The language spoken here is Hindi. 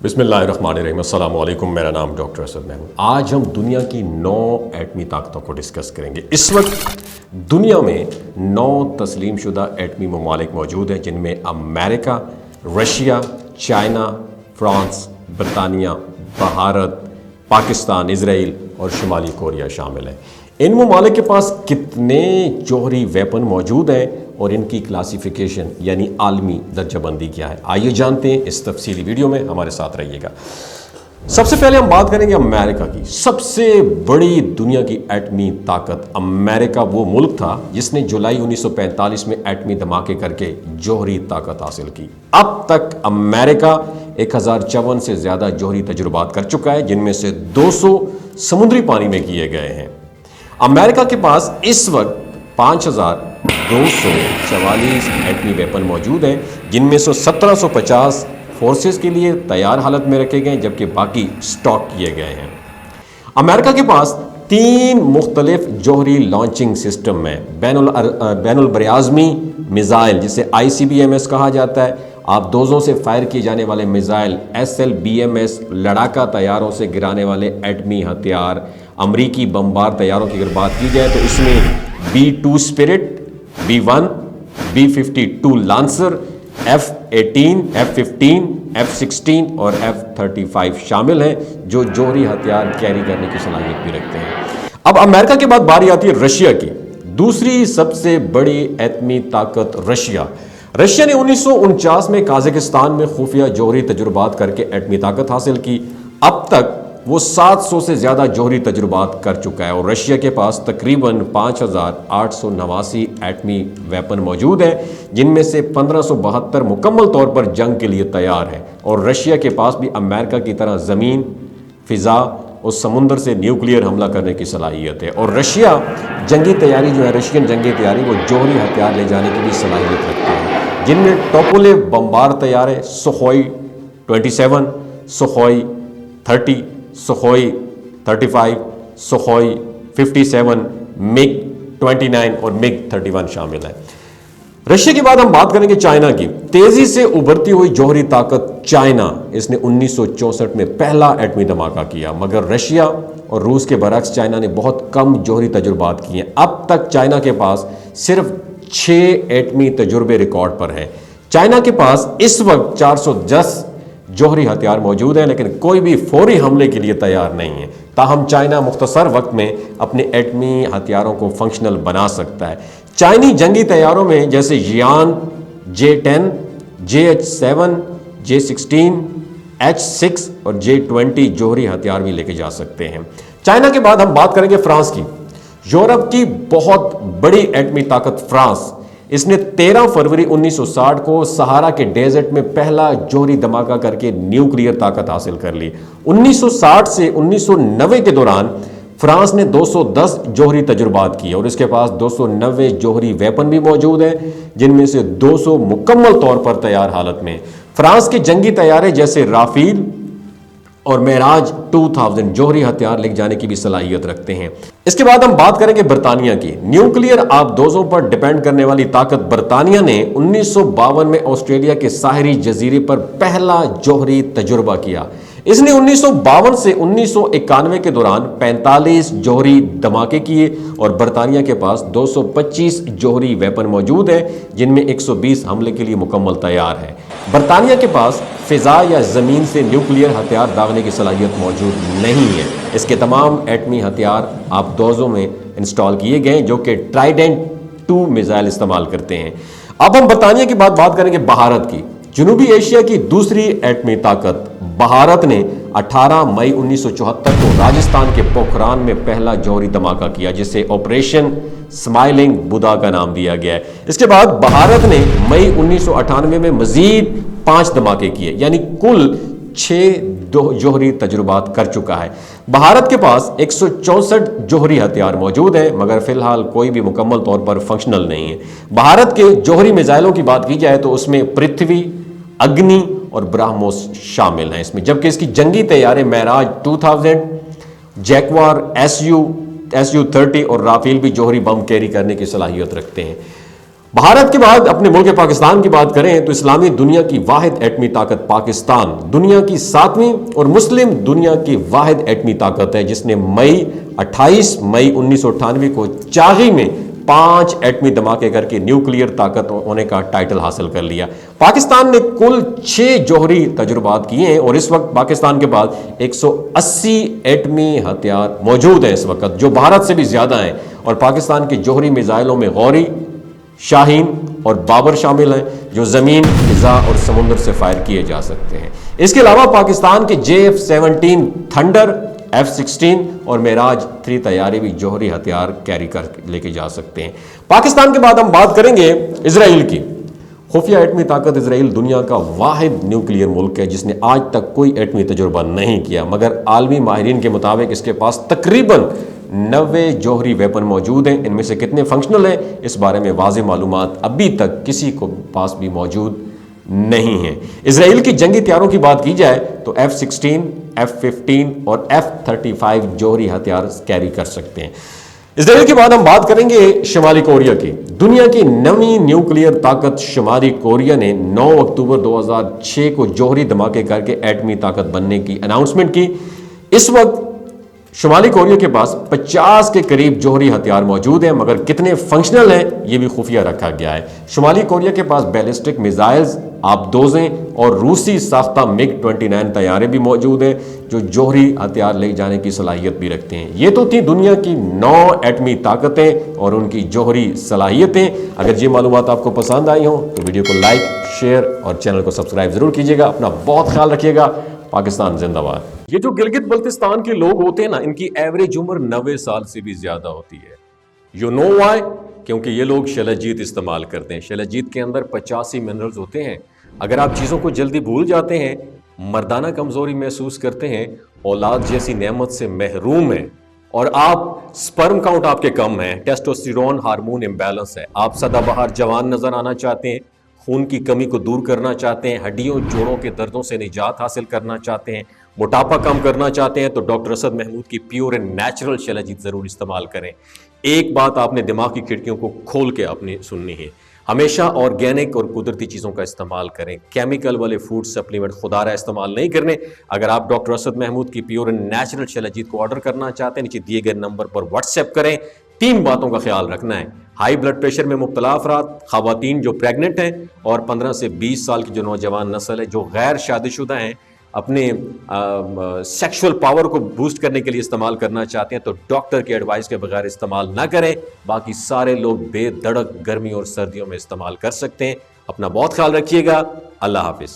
बिस्मिल्लाहिर्रहमानिर्रहीम, अस्सलाम वालेकुम। मेरा नाम डॉक्टर असद महमूद। आज हम दुनिया की 9 एटमी ताकतों को डिस्कस करेंगे। इस वक्त दुनिया में 9 तस्लीम शुदा एटमी ममालिक मौजूद हैं, जिनमें अमेरिका, रशिया, चाइना, फ्रांस, बरतानिया, भारत, पाकिस्तान, इसराइल और शुमाली कोरिया शामिल हैं। इन ममालिक के पास कितने जौहरी वेपन मौजूद हैं और इनकी क्लासिफिकेशन यानी आलमी दर्जाबंदी क्या है, आइए जानते हैं इस तफसीली वीडियो में। हमारे साथ रहिएगा। सबसे पहले हम बात करेंगे अमेरिका की। सबसे बड़ी दुनिया की एटमी ताकत अमेरिका वो मुल्क था जिसने जुलाई 1945 में एटमी धमाके करके जौहरी ताकत हासिल की। अब तक अमेरिका 1054 से ज्यादा जौहरी तजुर्बात कर चुका है, जिनमें से 200 समुद्री पानी में किए गए हैं। अमेरिका के पास इस वक्त 5244 एटमी वेपन मौजूद हैं, जिनमें से 1750 फोर्सेस के लिए तैयार हालत में रखे गए, जबकि बाकी स्टॉक किए गए हैं। अमेरिका के पास 3 मुख्तलिफ जौहरी लॉन्चिंग सिस्टम है। बैनुल बरआज़मी मिज़ाइल, जिसे ICBMS कहा जाता है, आबदोज़ों से फायर किए जाने वाले मिज़ाइल, SLBMS लड़ाका तैयारों से गिराने वाले एटमी हथियार, अमरीकी बमबार तैयारों की अगर बात की जाए तो इसमें B-2 spirit, B-1, B-52 lancer, F-18, F-15, F-16 और F-35 शामिल हैं, जो जौहरी हथियार कैरी करने की सलाहियत भी रखते हैं। अब अमेरिका के बाद बारी आती है रशिया की। दूसरी सबसे बड़ी एटमी ताकत रशिया ने 1949 में काजाकिस्तान में खुफिया जौहरी तजुर्बात करके एटमी ताकत हासिल की। अब तक वो 700 से ज़्यादा जौहरी तजुर्बात कर चुका है और रशिया के पास तकरीबन 5889 एटमी वेपन मौजूद हैं, जिनमें से 1572 मुकम्मल तौर पर जंग के लिए तैयार है। और रशिया के पास भी अमेरिका की तरह ज़मीन, फ़िज़ा और समुंदर से न्यूक्लियर हमला करने की सलाहियत है। और रशिया जंगी तैयारी जो है, रशियन जंगी तैयारी, वो जौहरी हथियार ले जाने की भी सलाहियत रखते हैं, जिनमें टोपोलेव बमबार तैयार है, Sukhoi 27, Sukhoi 30, Sukhoi 35, Sukhoi 57, MiG 29 और मिग 31 शामिल है। रशिया के बाद हम बात करेंगे चाइना की। तेजी से उभरती हुई जौहरी ताकत चाइना, इसने 1964 में पहला एटमी धमाका किया, मगर रशिया और रूस के बरक्स चाइना ने बहुत कम जौहरी तजुर्बात किए हैं। अब तक चाइना के पास सिर्फ 6 एटमी तजुर्बे रिकॉर्ड पर हैं। चाइना के पास इस वक्त 410 जौहरी हथियार मौजूद हैं, लेकिन कोई भी फौरी हमले के लिए तैयार नहीं है। ताहम चाइना मुख्तसर वक्त में अपने एटमी हथियारों को फंक्शनल बना सकता है। चाइनी जंगी तैयारों में जैसे जियान, J-10, JH-7, J-16, H-6 और J-20 जौहरी हथियार भी लेके जा सकते हैं। चाइना के बाद हम बात करेंगे फ्रांस की। यूरोप की बहुत बड़ी एटमी ताकत फ्रांस, इसने 13 फरवरी 1960 को सहारा के डेजर्ट में पहला जौहरी धमाका करके न्यूक्लियर ताकत हासिल कर ली। 1960 से 1990 के दौरान फ्रांस ने 210 जौहरी तजुर्बात किए और इसके पास 290 जौहरी वेपन भी मौजूद हैं, जिनमें से 200 मुकम्मल तौर पर तैयार हालत में। फ्रांस के जंगी तैयारे जैसे राफेल और मेराज 2000 जौहरी हथियार ले जाने की भी सलाहियत रखते हैं। इसके बाद हम बात करेंगे बरतानिया की। न्यूक्लियर आबदोजों पर डिपेंड करने वाली ताकत बरतानिया ने 1952 में ऑस्ट्रेलिया के साहरी जजीरे पर पहला जौहरी तजुर्बा किया। इसने 1952 से 1991 के दौरान 45 जौहरी धमाके किए और बरतानिया के पास 225 जौहरी वेपन मौजूद है, जिनमें 120 हमले के लिए मुकम्मल तैयार है। बरतानिया के पास फिजा या ज़मीन से न्यूक्लियर हथियार दागने की सलाहियत मौजूद नहीं है। इसके तमाम एटमी हथियार आबदोज़ों में इंस्टॉल किए गए, जो कि ट्राइडेंट 2 मिसाइल इस्तेमाल करते हैं। अब हम बरतानिया की बात करेंगे भारत की। जनूबी एशिया की दूसरी एटमी ताकत भारत ने 18 मई 1974 को राजस्थान के पोखरान में पहला जौहरी धमाका किया, जिसे ऑपरेशन स्माइलिंग बुधा का नाम दिया गया है। इसके बाद भारत ने मई 1998 में मजीद 5 धमाके किए, यानी कुल 6 जौहरी तजुर्बात कर चुका है। भारत के पास 164 जौहरी हथियार मौजूद हैं, मगर फिलहाल कोई भी मुकम्मल तौर पर फंक्शनल नहीं है। भारत के जौहरी मिसाइलों की बात की जाए तो उसमें पृथ्वी, अग्नि और ब्रह्मोस शामिल हैं इसमें, जबकि इसकी जंगी तैयारी मेराज 2000, जैक्वार SU-30 और राफेल भी जौहरी बम कैरी करने की सलाहियत रखते हैं। भारत के बाद अपने मुल्क पाकिस्तान की बात करें तो इस्लामी दुनिया की वाहिद एटमी ताकत पाकिस्तान दुनिया की 7वीं और मुस्लिम दुनिया की वाहिद एटमी ताकत है, जिसने 28 मई 1998 को चागी में 5 एटमी धमाके करके न्यूक्लियर ताकत होने का टाइटल हासिल कर लिया। पाकिस्तान ने कुल 6 जौहरी तजुर्बात किए हैं और इस वक्त पाकिस्तान के पास 180 एटमी हथियार मौजूद हैं इस वक्त, जो भारत से भी ज्यादा हैं। और पाकिस्तान के जौहरी मिसाइलों में गौरी, शाहीन और बाबर शामिल हैं, जो जमीन, फिजा और समुद्र से फायर किए जा सकते हैं। इसके अलावा पाकिस्तान के JF-17 थंडर, F-16 और मेराज 3 तैयारे भी जौहरी हथियार कैरी कर लेके जा सकते हैं। पाकिस्तान के बाद हम बात करेंगे इजराइल की। खुफिया एटमी ताकत इजराइल दुनिया का वाहिद न्यूक्लियर मुल्क है जिसने आज तक कोई एटमी तजुर्बा नहीं किया, मगर आलमी माहिरीन के मुताबिक इसके पास तकरीबन 90 जौहरी वेपन मौजूद हैं। इनमें से कितने फंक्शनल हैं इस बारे में वाज़ेह मालूमात अभी तक किसी को पास भी मौजूद नहीं है। इजराइल की जंगी हथियारों की बात की जाए तो F-16, F-15 और F-35 जौहरी हथियार कैरी कर सकते हैं। इजराइल के बाद हम बात करेंगे शुमाली कोरिया की। दुनिया की नवी न्यूक्लियर ताकत शुमाली कोरिया ने 9 अक्टूबर 2006 को जौहरी धमाके करके एटमी ताकत बनने की अनाउंसमेंट की। इस वक्त शुमाली कोरिया के पास 50 के करीब जौहरी हथियार मौजूद हैं, मगर कितने फंक्शनल हैं यह भी खुफिया रखा गया है। शुमाली कोरिया के पास बैलिस्टिक मिसाइल्स, आबदोजें और रूसी साख्ता MiG-29 तैयारे भी मौजूद हैं, जो जौहरी हथियार ले जाने की सलाहियत भी रखते हैं। ये तो थी दुनिया की 9 एटमी ताकतें और उनकी जौहरी सलाहियतें। अगर ये मालूमात आपको पसंद आई हो तो वीडियो को लाइक, शेयर और चैनल को सब्सक्राइब जरूर कीजिएगा। अपना बहुत ख्याल रखिएगा। पाकिस्तान जिंदाबाद। ये जो गिलगित बल्तिस्तान के लोग होते हैं ना, इनकी एवरेज उम्र 90 साल से भी ज्यादा होती है। You know why? क्योंकि ये लोग शैलजीत इस्तेमाल करते हैं। शैलजीत के अंदर 85 मिनरल्स होते हैं। अगर आप चीज़ों को जल्दी भूल जाते हैं, मर्दाना कमजोरी महसूस करते हैं, औलाद जैसी नेमत से महरूम हैं और आप स्पर्म काउंट आपके कम है, टेस्टोस्टेरोन हार्मोन इम्बैलेंस है, आप सदाबहार जवान नजर आना चाहते हैं, खून की कमी को दूर करना चाहते हैं, हड्डियों जोड़ों के दर्दों से निजात हासिल करना चाहते हैं, मोटापा कम करना चाहते हैं, तो डॉक्टर असद महमूद की प्योर एंड नेचुरल शैलजीत जरूर इस्तेमाल करें। एक बात आपने दिमाग की खिड़कियों को खोल के अपनी सुननी है, हमेशा ऑर्गेनिक और कुदरती चीज़ों का इस्तेमाल करें। केमिकल वाले फूड सप्लीमेंट खुदारा इस्तेमाल नहीं करने। अगर आप डॉक्टर असद महमूद की प्योर एंड नेचुरल शैलजीत को ऑर्डर करना चाहते हैं, नीचे दिए गए नंबर पर व्हाट्सएप करें। 3 बातों का ख्याल रखना है: हाई ब्लड प्रेशर में मुब्तला अफराद, खवातीन जो प्रेग्नेंट हैं और 15 से 20 साल की जो नौजवान नस्ल है जो गैर शादीशुदा हैं, अपने सेक्सुअल पावर को बूस्ट करने के लिए इस्तेमाल करना चाहते हैं तो डॉक्टर की एडवाइस के बगैर इस्तेमाल ना करें। बाकी सारे लोग बेधड़क गर्मी और सर्दियों में इस्तेमाल कर सकते हैं। अपना बहुत ख्याल रखिएगा। अल्लाह हाफिज।